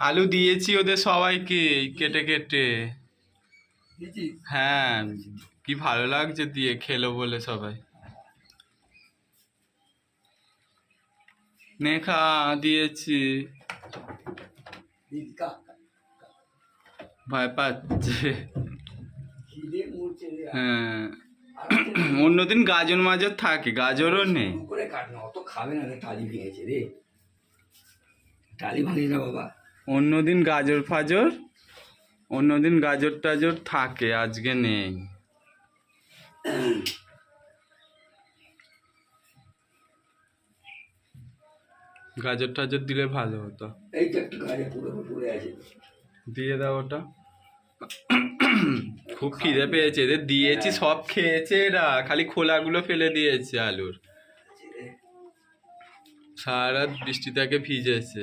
আলু দিয়েছি ওদের সবাইকে কেটে কেটে। হ্যাঁ, কি ভালো লাগছে দিয়ে, খেলো বলে সবাই। নেখা দিয়েছি, ভয় পাচ্ছে। হ্যাঁ, অন্যদিন গাজর মাজর থাকে, গাজরও নেই। অন্যদিন গাজর ফাজর, অন্যদিন গাজর টাজর থাকে, আজকে নেই। গাজর টাজর দিলে ভালো হতো। দিয়ে দাও ওটা। খুব খিদে পেয়েছে, এদের দিয়েছি সব খেয়েছে এরা, খালি খোলাগুলো ফেলে দিয়েছে আলুর। সারা রাত বৃষ্টি থেকে ভিজেছে।